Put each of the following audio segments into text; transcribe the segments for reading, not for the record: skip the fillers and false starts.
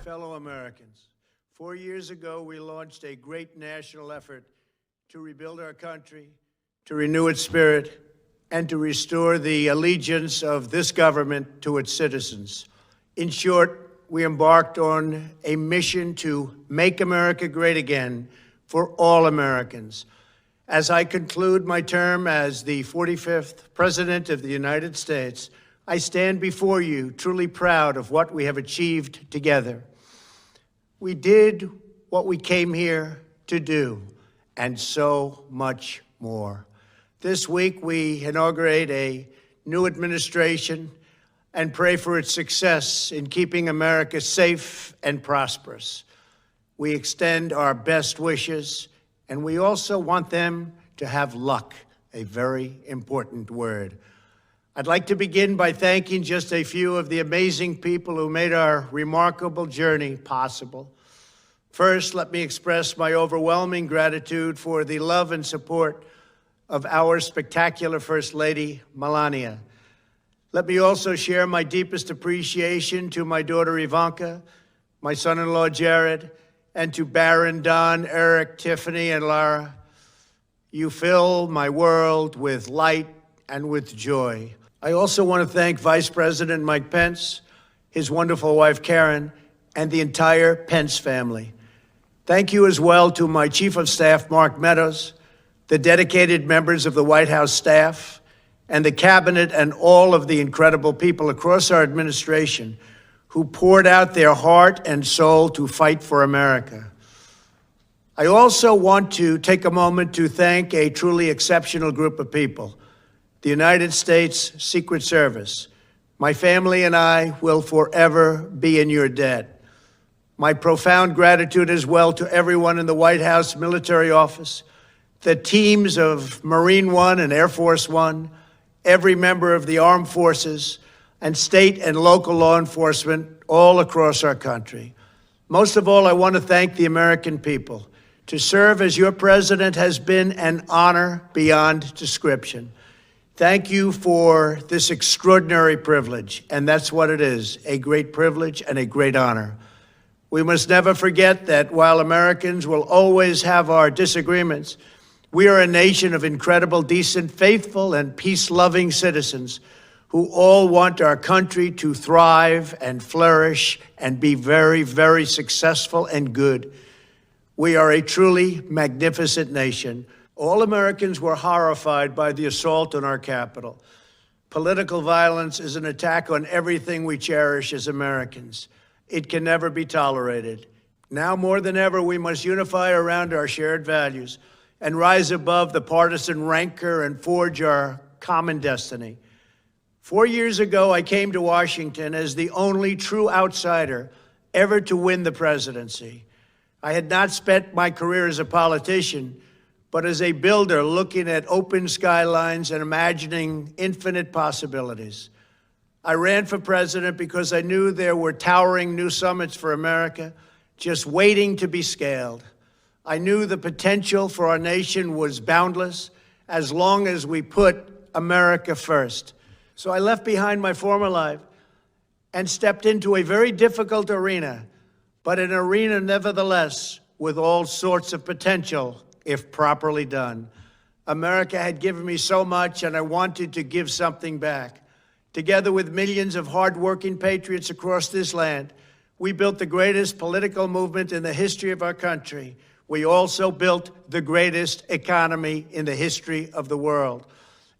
fellow Americans, 4 years ago, we launched a great national effort to rebuild our country, to renew its spirit, and to restore the allegiance of this government to its citizens. In short, we embarked on a mission to make America great again for all Americans. As I conclude my term as the 45th President of the United States, I stand before you truly proud of what we have achieved together. We did what we came here to do, and so much more. This week, we inaugurate a new administration and pray for its success in keeping America safe and prosperous. We extend our best wishes, and we also want them to have luck, a very important word. I'd like to begin by thanking just a few of the amazing people who made our remarkable journey possible. First, let me express my overwhelming gratitude for the love and support of our spectacular First Lady, Melania. Let me also share my deepest appreciation to my daughter Ivanka, my son-in-law Jared, and to Barron, Don, Eric, Tiffany, and Lara. You fill my world with light and with joy. I also want to thank Vice President Mike Pence, his wonderful wife Karen, and the entire Pence family. Thank you as well to my Chief of Staff, Mark Meadows, the dedicated members of the White House staff, and the cabinet, and all of the incredible people across our administration who poured out their heart and soul to fight for America. I also want to take a moment to thank a truly exceptional group of people, the United States Secret Service. My family and I will forever be in your debt. My profound gratitude as well to everyone in the White House military office, the teams of Marine One and Air Force One, every member of the armed forces, and state and local law enforcement all across our country. Most of all, I want to thank the American people. To serve as your president has been an honor beyond description. Thank you for this extraordinary privilege, and that's what it is, a great privilege and a great honor. We must never forget that while Americans will always have our disagreements, we are a nation of incredible, decent, faithful, and peace-loving citizens who all want our country to thrive and flourish and be very, very successful and good. We are a truly magnificent nation. All Americans were horrified by the assault on our Capitol. Political violence is an attack on everything we cherish as Americans. It can never be tolerated. Now more than ever, we must unify around our shared values and rise above the partisan rancor and forge our common destiny. 4 years ago, I came to Washington as the only true outsider ever to win the presidency. I had not spent my career as a politician, but as a builder looking at open skylines and imagining infinite possibilities. I ran for president because I knew there were towering new summits for America just waiting to be scaled. I knew the potential for our nation was boundless as long as we put America first. So I left behind my former life and stepped into a very difficult arena, but an arena nevertheless with all sorts of potential if properly done. America had given me so much, and I wanted to give something back. Together with millions of hardworking patriots across this land, we built the greatest political movement in the history of our country. We also built the greatest economy in the history of the world.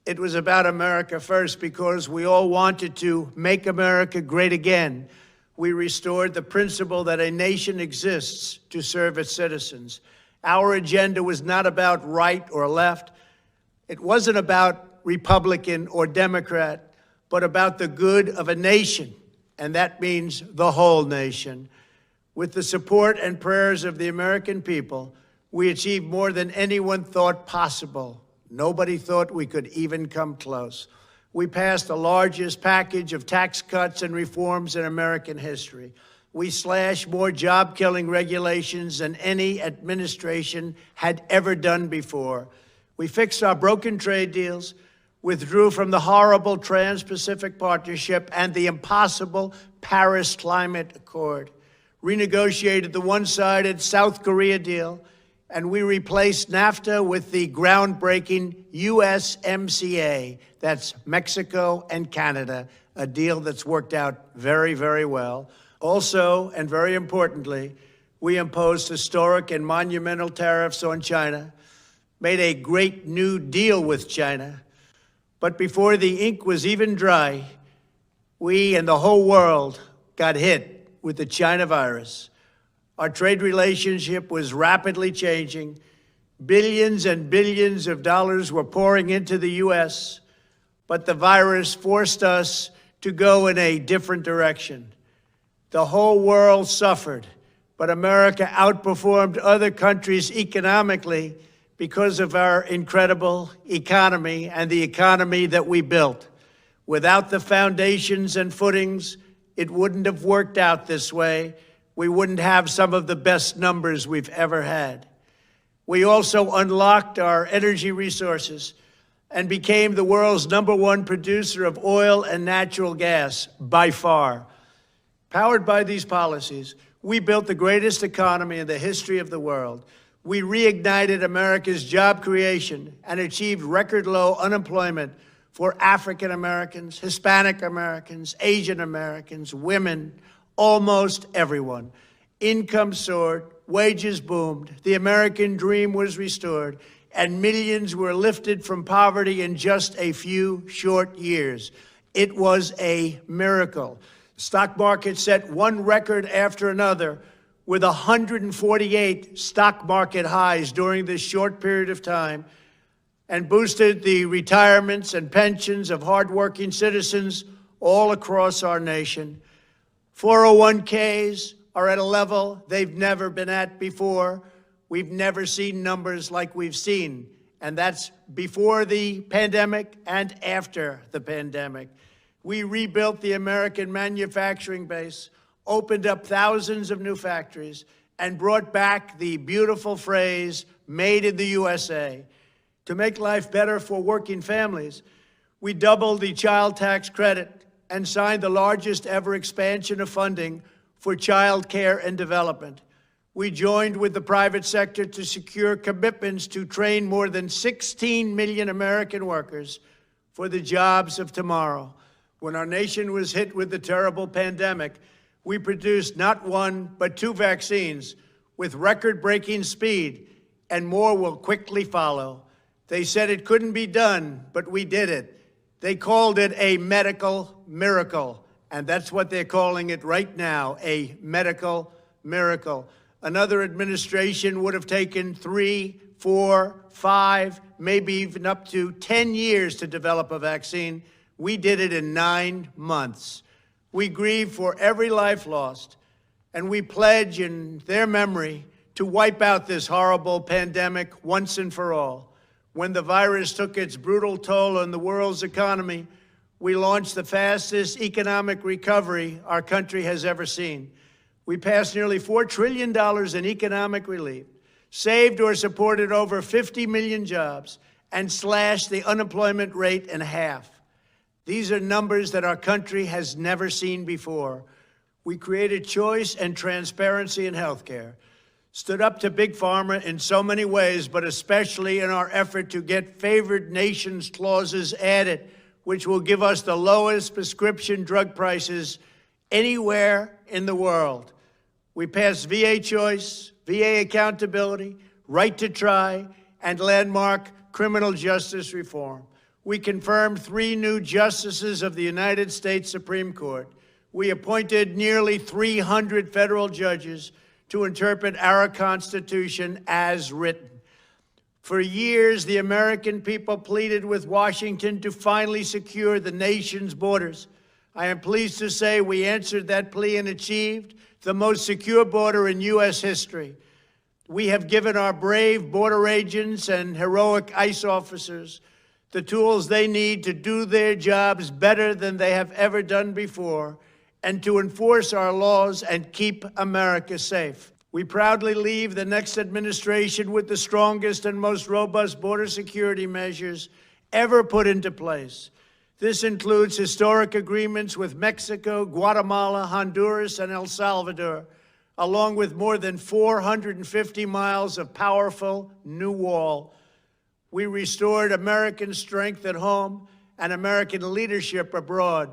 It was about America first because we all wanted to make America great again. We restored the principle that a nation exists to serve its citizens. Our agenda was not about right or left. It wasn't about Republican or Democrat, but about the good of a nation, and that means the whole nation. With the support and prayers of the American people, we achieved more than anyone thought possible. Nobody thought we could even come close. We passed the largest package of tax cuts and reforms in American history. We slashed more job-killing regulations than any administration had ever done before. We fixed our broken trade deals, withdrew from the horrible Trans-Pacific Partnership and the impossible Paris Climate Accord, renegotiated the one-sided South Korea deal, and we replaced NAFTA with the groundbreaking USMCA. That's Mexico and Canada, a deal that's worked out very, very well. Also, and very importantly, we imposed historic and monumental tariffs on China, made a great new deal with China. But before the ink was even dry, we and the whole world got hit with the China virus. Our trade relationship was rapidly changing. Billions and billions of dollars were pouring into the U.S., but the virus forced us to go in a different direction. The whole world suffered, but America outperformed other countries economically because of our incredible economy and the economy that we built. Without the foundations and footings, it wouldn't have worked out this way. We wouldn't have some of the best numbers we've ever had. We also unlocked our energy resources and became the world's #1 producer of oil and natural gas, by far. Powered by these policies, we built the greatest economy in the history of the world. We reignited America's job creation and achieved record low unemployment for African Americans, Hispanic Americans, Asian Americans, women, almost everyone. Income soared, wages boomed, the American dream was restored, and millions were lifted from poverty in just a few short years. It was a miracle. The stock market set one record after another, with 148 stock market highs during this short period of time, and boosted the retirements and pensions of hardworking citizens all across our nation. 401ks are at a level they've never been at before. We've never seen numbers like we've seen, and that's before the pandemic and after the pandemic. We rebuilt the American manufacturing base, opened up thousands of new factories, and brought back the beautiful phrase, "Made in the USA." To make life better for working families, we doubled the child tax credit and signed the largest ever expansion of funding for child care and development. We joined with the private sector to secure commitments to train more than 16 million American workers for the jobs of tomorrow. When our nation was hit with the terrible pandemic, we produced not one, but 2 vaccines with record-breaking speed, and more will quickly follow. They said it couldn't be done, but we did it. They called it a medical miracle, and that's what they're calling it right now, a medical miracle. Another administration would have taken 3, 4, 5, maybe even up to 10 years to develop a vaccine. We did it in 9 months. We grieve for every life lost, and we pledge in their memory to wipe out this horrible pandemic once and for all. When the virus took its brutal toll on the world's economy, we launched the fastest economic recovery our country has ever seen. We passed nearly $4 trillion in economic relief, saved or supported over 50 million jobs, and slashed the unemployment rate in half. These are numbers that our country has never seen before. We created choice and transparency in healthcare, stood up to Big Pharma in so many ways, but especially in our effort to get favored nations clauses added, which will give us the lowest prescription drug prices anywhere in the world. We passed VA choice, VA accountability, right to try, and landmark criminal justice reform. We confirmed 3 new justices of the United States Supreme Court. We appointed nearly 300 federal judges to interpret our Constitution as written. For years, the American people pleaded with Washington to finally secure the nation's borders. I am pleased to say we answered that plea and achieved the most secure border in U.S. history. We have given our brave border agents and heroic ICE officers the tools they need to do their jobs better than they have ever done before, and to enforce our laws and keep America safe. We proudly leave the next administration with the strongest and most robust border security measures ever put into place. This includes historic agreements with Mexico, Guatemala, Honduras, and El Salvador, along with more than 450 miles of powerful new wall. We restored American strength at home and American leadership abroad.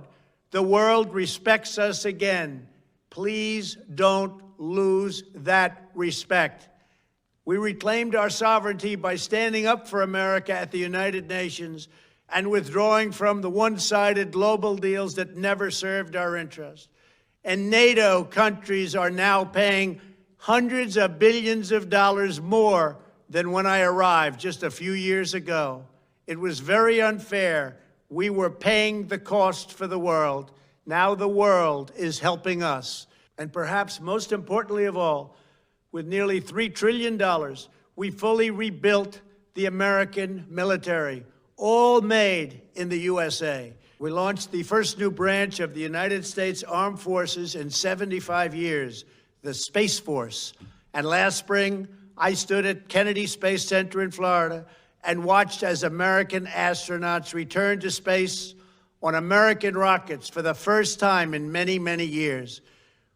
The world respects us again. Please don't lose that respect. We reclaimed our sovereignty by standing up for America at the United Nations and withdrawing from the one-sided global deals that never served our interest. And NATO countries are now paying hundreds of billions of dollars more than when I arrived just a few years ago. It was very unfair. We were paying the cost for the world. Now the world is helping us. And perhaps most importantly of all, with nearly $3 trillion, we fully rebuilt the American military, all made in the USA. We launched the first new branch of the United States Armed Forces in 75 years, the Space Force. And last spring, I stood at Kennedy Space Center in Florida and watched as American astronauts returned to space on American rockets for the first time in many, many years.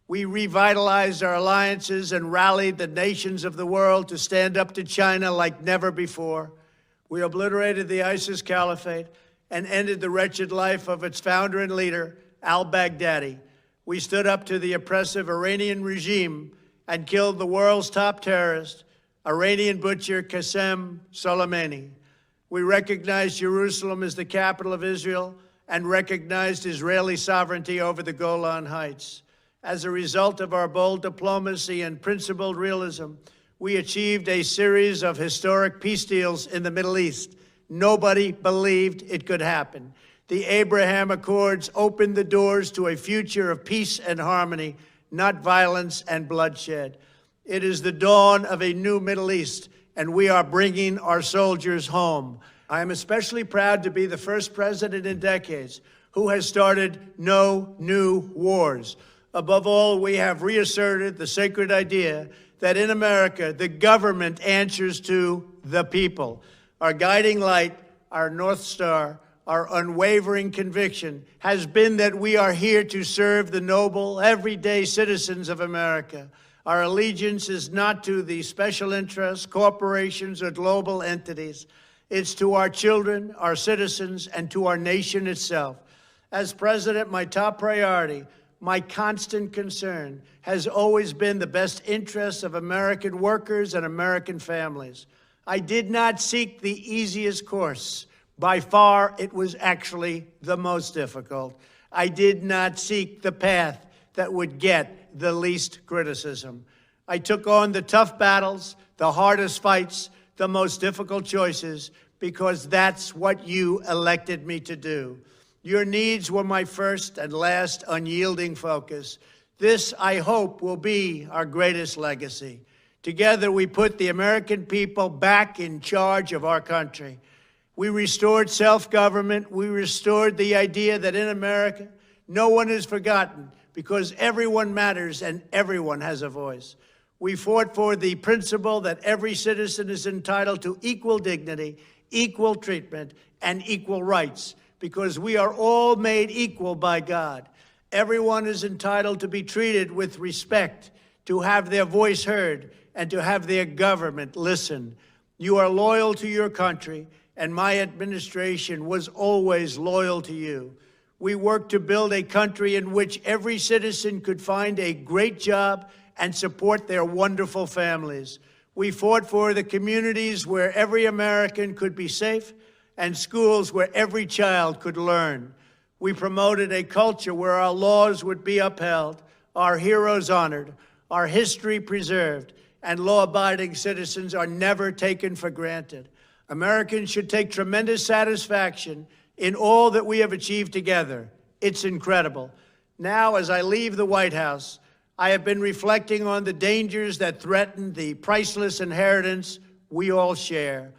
We revitalized our alliances and rallied the nations of the world to stand up to China like never before. We obliterated the ISIS caliphate and ended the wretched life of its founder and leader, al-Baghdadi. We stood up to the oppressive Iranian regime and killed the world's top terrorist, Iranian butcher Qasem Soleimani. We recognized Jerusalem as the capital of Israel and recognized Israeli sovereignty over the Golan Heights. As a result of our bold diplomacy and principled realism, we achieved a series of historic peace deals in the Middle East. Nobody believed it could happen. The Abraham Accords opened the doors to a future of peace and harmony, not violence and bloodshed. It is the dawn of a new Middle East, and we are bringing our soldiers home. I am especially proud to be the first president in decades who has started no new wars. Above all, we have reasserted the sacred idea that in America, the government answers to the people. Our guiding light, our North Star, our unwavering conviction has been that we are here to serve the noble, everyday citizens of America. Our allegiance is not to the special interests, corporations, or global entities. It's to our children, our citizens, and to our nation itself. As president, my top priority, my constant concern has always been the best interests of American workers and American families. I did not seek the easiest course. By far, it was actually the most difficult. I did not seek the path that would get the least criticism. I took on the tough battles, the hardest fights, the most difficult choices, because that's what you elected me to do. Your needs were my first and last unyielding focus. This, I hope, will be our greatest legacy. Together, we put the American people back in charge of our country. We restored self-government. We restored the idea that in America, no one is forgotten because everyone matters and everyone has a voice. We fought for the principle that every citizen is entitled to equal dignity, equal treatment, and equal rights, because we are all made equal by God. Everyone is entitled to be treated with respect, to have their voice heard, and to have their government listen. You are loyal to your country, and my administration was always loyal to you. We worked to build a country in which every citizen could find a great job and support their wonderful families. We fought for the communities where every American could be safe and schools where every child could learn. We promoted a culture where our laws would be upheld, our heroes honored, our history preserved, and law-abiding citizens are never taken for granted. Americans should take tremendous satisfaction in all that we have achieved together. It's incredible. Now, as I leave the White House, I have been reflecting on the dangers that threaten the priceless inheritance we all share.